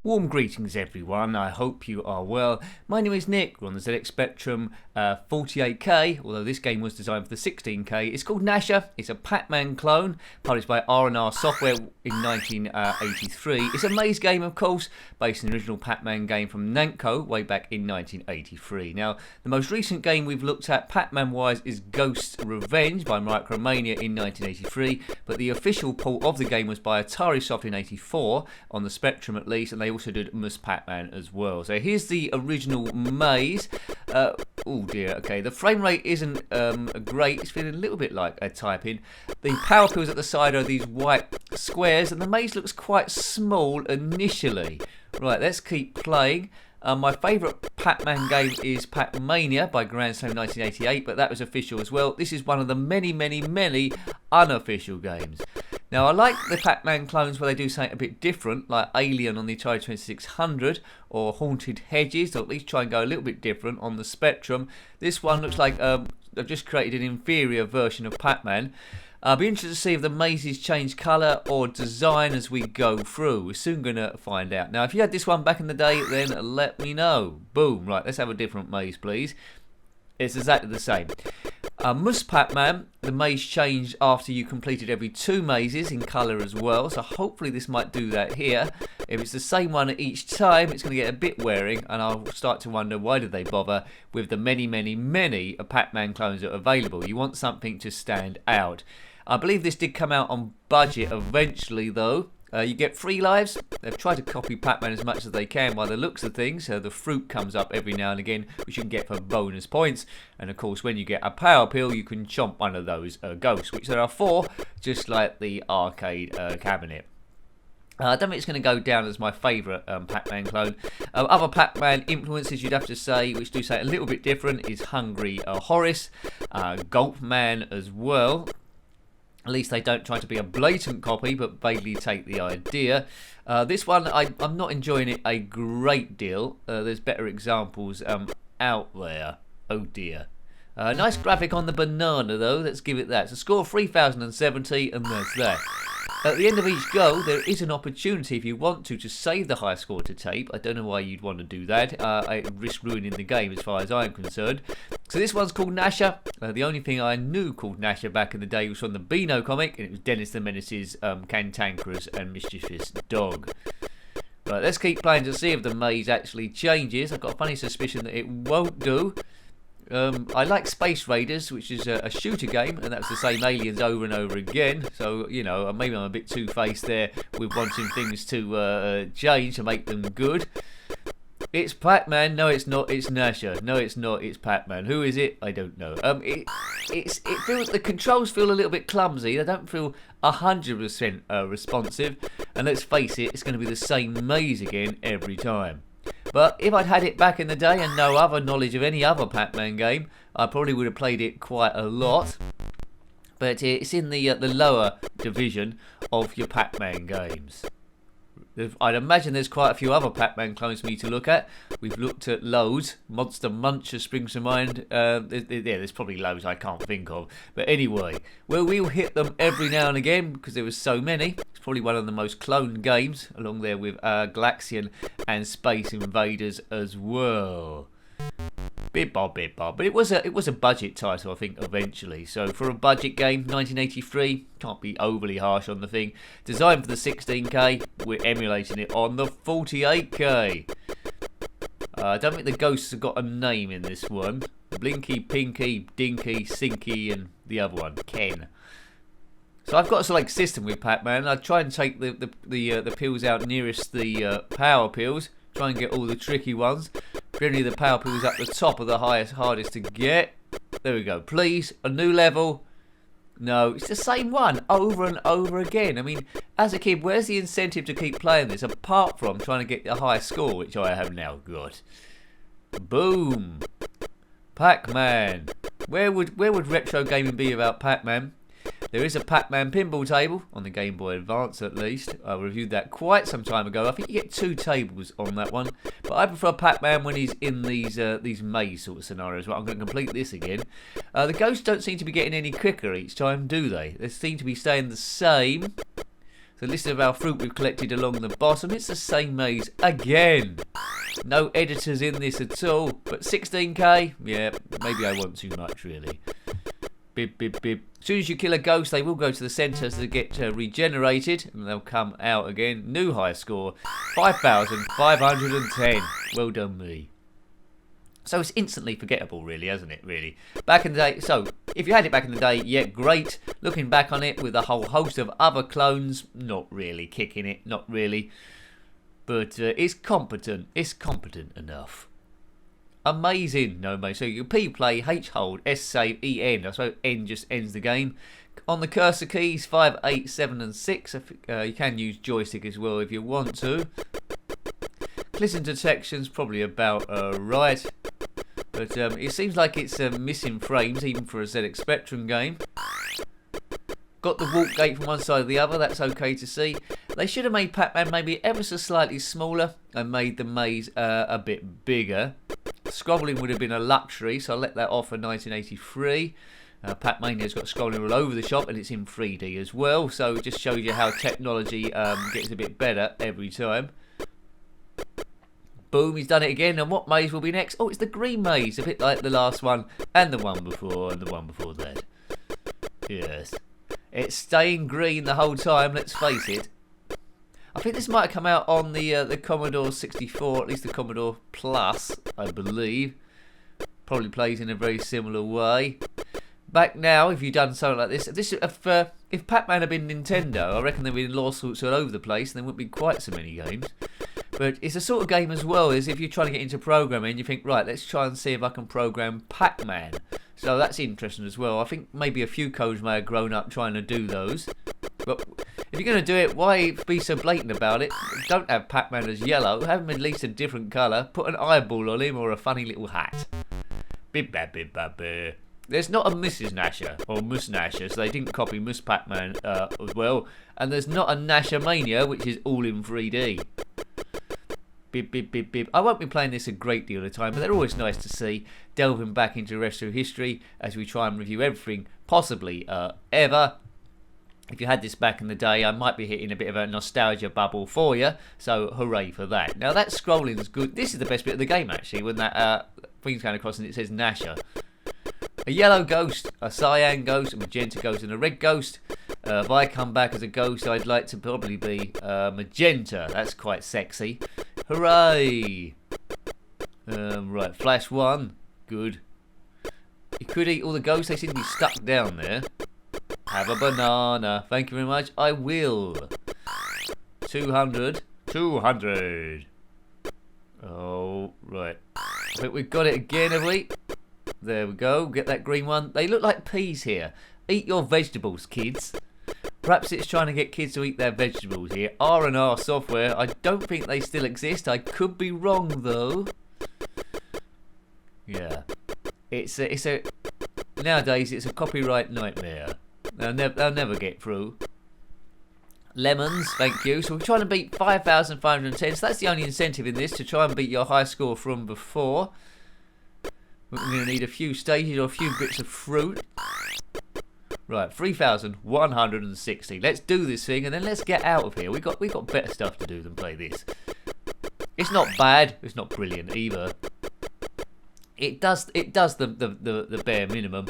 Warm greetings everyone, I hope you are well. My name is Nick, we're on the ZXspectrum 48K, although this game was designed for the 16K. It's called Nasha, it's a Pac-Man clone, published by R&R Software in 1983. It's a maze game, of course, based on the original Pac-Man game from NAMCO way back in 1983. Now, the most recent game we've looked at Pac-Man wise is Ghost's Revenge by Micromania in 1983, but the official port of the game was by Atari Soft in 84, on the Spectrum at least, and they also did Ms. Pac-Man as well. So here's the original maze. Oh dear, okay, the frame rate isn't great, it's feeling a little bit like a typing. The power pills at the side are these white squares, and the maze looks quite small initially. Right, let's keep playing. My favourite Pac-Man game is Pac-Mania by Grand Slam 1988, but that was official as well. This is one of the many unofficial games. Now, I like the Pac-Man clones where they do something a bit different, like Alien on the Atari 2600 or Haunted Hedges, or at least try and go a little bit different on the Spectrum. This one looks like they've just created an inferior version of Pac-Man. I'll be interested to see if the mazes change colour or design as we go through. We're soon going to find out. Now, if you had this one back in the day, then let me know. Boom. Right, let's have a different maze, please. It's exactly the same. Ms. Pac-Man, the maze changed after you completed every 2 mazes in colour as well, so hopefully this might do that here. If it's the same one each time, it's going to get a bit wearing, and I'll start to wonder why did they bother with the many Pac-Man clones that are available. You want something to stand out. I believe this did come out on budget eventually though. You get 3 lives. They've tried to copy Pac-Man as much as they can by the looks of things. The fruit comes up every now and again, which you can get for bonus points. And of course, when you get a power pill, you can chomp one of those ghosts, which there are 4, just like the arcade cabinet. I don't think it's going to go down as my favourite Pac-Man clone. Other Pac-Man influences, you'd have to say, which do say a little bit different, is Hungry Horace, Gulp Man as well. At least they don't try to be a blatant copy, but vaguely take the idea. This one, I'm not enjoying it a great deal. There's better examples out there. Oh dear. Nice graphic on the banana though, let's give it that. It's a score of 3070, and that's that. At the end of each go, there is an opportunity, if you want to save the high score to tape. I don't know why you'd want to do that. I risk ruining the game as far as I'm concerned. So this one's called Nasha. The only thing I knew called Nasha back in the day was from the Beano comic, and it was Dennis the Menace's cantankerous and mischievous dog. Right, let's keep playing to see if the maze actually changes. I've got a funny suspicion that it won't do. I like Space Raiders, which is a shooter game, and that's the same aliens over and over again. So, you know, maybe I'm a bit two-faced there with wanting things to change to make them good. It's Pac-Man. No, it's not. It's Nasha. No, it's not. It's Pac-Man. Who is it? I don't know. It feels, the controls feel a little bit clumsy. They don't feel 100% responsive. And let's face it, it's going to be the same maze again every time. But if I'd had it back in the day and no other knowledge of any other Pac-Man game, I probably would have played it quite a lot. But it's in the lower division of your Pac-Man games. I'd imagine there's quite a few other Pac-Man clones for me to look at. We've looked at loads. Monster Muncher springs to mind. There's probably loads I can't think of. But anyway, well, we'll hit them every now and again because there was so many. It's probably one of the most cloned games, along there with Galaxian and Space Invaders as well. Bit by bit. But it was a budget title, I think, eventually. So for a budget game, 1983, can't be overly harsh on the thing. Designed for the 16K, we're emulating it on the 48K. I don't think the ghosts have got a name in this one. Blinky, Pinky, Dinky, Sinky, and the other one, Ken. So I've got a select system with Pac-Man. I try and take the pills out nearest the power pills. Try and get all the tricky ones. Generally the power pills up the top of the hardest to get. There we go. Please, a new level. No, it's the same one over and over again. I mean, as a kid, where's the incentive to keep playing this apart from trying to get a high score, which I have now got? Boom. Pac-Man. Where would retro gaming be without Pac-Man? There is a Pac-Man pinball table, on the Game Boy Advance at least. I reviewed that quite some time ago. I think you get 2 tables on that one. But I prefer Pac-Man when he's in these maze sort of scenarios. Well, I'm going to complete this again. The ghosts don't seem to be getting any quicker each time, do they? They seem to be staying the same. The list of our fruit we've collected along the bottom. It's the same maze again. No editors in this at all. But 16k? Yeah, maybe I want too much, really. Bib, bib, bib. As soon as you kill a ghost, they will go to the centre to get regenerated. And they'll come out again. New high score. 5,510. Well done, me. So it's instantly forgettable, really, hasn't it, really? Back in the day, so if you had it back in the day, yeah, great. Looking back on it with a whole host of other clones, not really kicking it, not really. But it's competent. It's competent enough. Amazing. No, mate. So you P play, H hold, S save, E end. I suppose N just ends the game. On the cursor keys, 5, 8, 7 and 6. You can use joystick as well if you want to. Collision detection's probably about right. But it seems like it's missing frames, even for a ZXspectrum game. Got the walk gate from one side to the other, that's okay to see. They should have made Pac-Man maybe ever so slightly smaller and made the maze a bit bigger. Scrolling would have been a luxury, so I'll let that off for 1983. Pac-Mania's got scrolling all over the shop and it's in 3D as well, so it just shows you how technology gets a bit better every time. Boom, he's done it again, and what maze will be next? Oh, it's the green maze, a bit like the last one, and the one before, and the one before that. Yes. It's staying green the whole time, let's face it. I think this might have come out on the Commodore 64, at least the Commodore Plus, I believe. Probably plays in a very similar way. Back now, if you'd done something like this, if Pac-Man had been Nintendo, I reckon there'd be lawsuits all over the place, and there wouldn't be quite so many games. But it's a sort of game as well as if you're trying to get into programming, you think, right, let's try and see if I can program Pac-Man. So that's interesting as well. I think maybe a few codes may have grown up trying to do those. But if you're going to do it, why be so blatant about it? Don't have Pac-Man as yellow. Have him at least a different colour. Put an eyeball on him or a funny little hat. Bib bab bib bab bib. There's not a Mrs. Nasha or Mus Nasha, so they didn't copy Mus Pac-Man as well. And there's not a Nasha Mania, which is all in 3D. Bib, bib, bib, bib. I won't be playing this a great deal of time, but they're always nice to see, delving back into retro history as we try and review everything possibly ever. If you had this back in the day, I might be hitting a bit of a nostalgia bubble for you, so hooray for that. Now that scrolling is good. This is the best bit of the game actually, when that thing's going across and it says Nasha. A yellow ghost, a cyan ghost, a magenta ghost and a red ghost. If I come back as a ghost, I'd like to probably be magenta. That's quite sexy. Hooray! Right, flash 1. Good. You could eat all the ghosts. They seem to be stuck down there. Have a banana. Thank you very much. I will. 200. 200. Oh, right. I think we've got it again, have we? There we go. Get that green one. They look like peas here. Eat your vegetables, kids. Perhaps it's trying to get kids to eat their vegetables here. R&R software. I don't think they still exist. I could be wrong though. Yeah. It's a nowadays it's a copyright nightmare. They'll never get through. Lemons, thank you. So we're trying to beat 5,510. So that's the only incentive in this, to try and beat your high score from before. We're going to need a few stages or a few bits of fruit. Right, 3,160. Let's do this thing and then let's get out of here. We got better stuff to do than play this. It's not bad. It's not brilliant either. It does the bare minimum.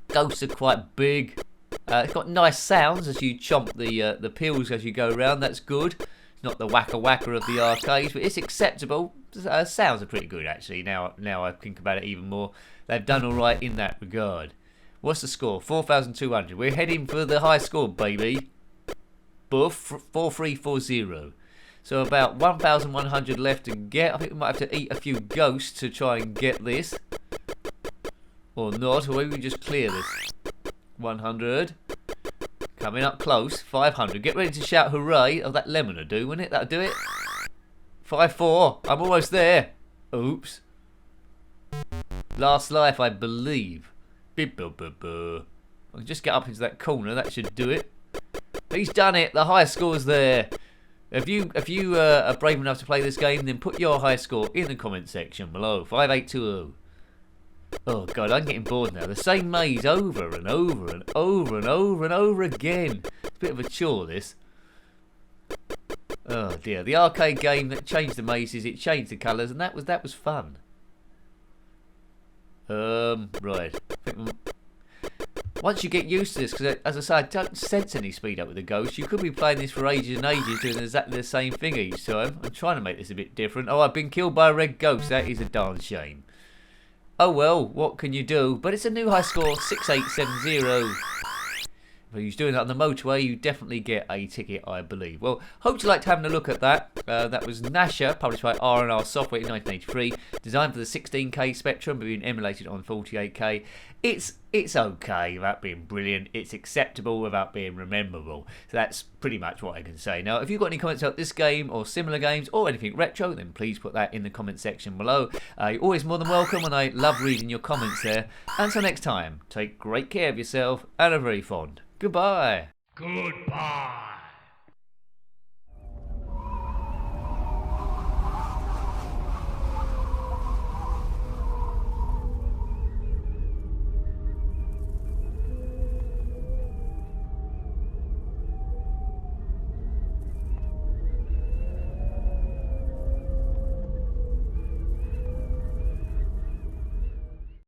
Ghosts are quite big. It's got nice sounds as you chomp the pills as you go around. That's good. It's not the whacker whacker of the arcades, but it's acceptable. Sounds are pretty good actually. Now I think about it even more. They've done all right in that regard. What's the score? 4,200. We're heading for the high score, baby. Buff 4340. So about 1,100 left to get. I think we might have to eat a few ghosts to try and get this. Or not, or maybe we just clear this. 100. Coming up close. 500. Get ready to shout hooray. Oh, that lemon will do, wouldn't it? That'll do it. 5-4. I'm almost there. Oops. Last life, I believe. I'll just get up into that corner. That should do it. He's done it. The high score's there. If you are brave enough to play this game, then put your high score in the comment section below. 5820. Oh god, I'm getting bored now. The same maze over and over and over and over and over again. It's a bit of a chore, this. Oh dear. The arcade game that changed the mazes, it changed the colours, and that was fun. Right. Once you get used to this, because as I say, I don't sense any speed up with the Ghost. You could be playing this for ages and ages, doing exactly the same thing each time. I'm trying to make this a bit different. Oh, I've been killed by a red ghost. That is a darn shame. Oh well, what can you do? But it's a new high score, 6870. If you're doing that on the motorway, you definitely get a ticket, I believe. Well, hope you liked having a look at that. That was Nasha, published by R&R Software in 1983, designed for the 16K Spectrum, but being emulated on 48K. It's okay without being brilliant. It's acceptable without being rememberable. So that's pretty much what I can say. Now, if you've got any comments about this game or similar games or anything retro, then please put that in the comment section below. You're always more than welcome, and I love reading your comments there. Until next time, take great care of yourself and are very fond. Goodbye. Goodbye.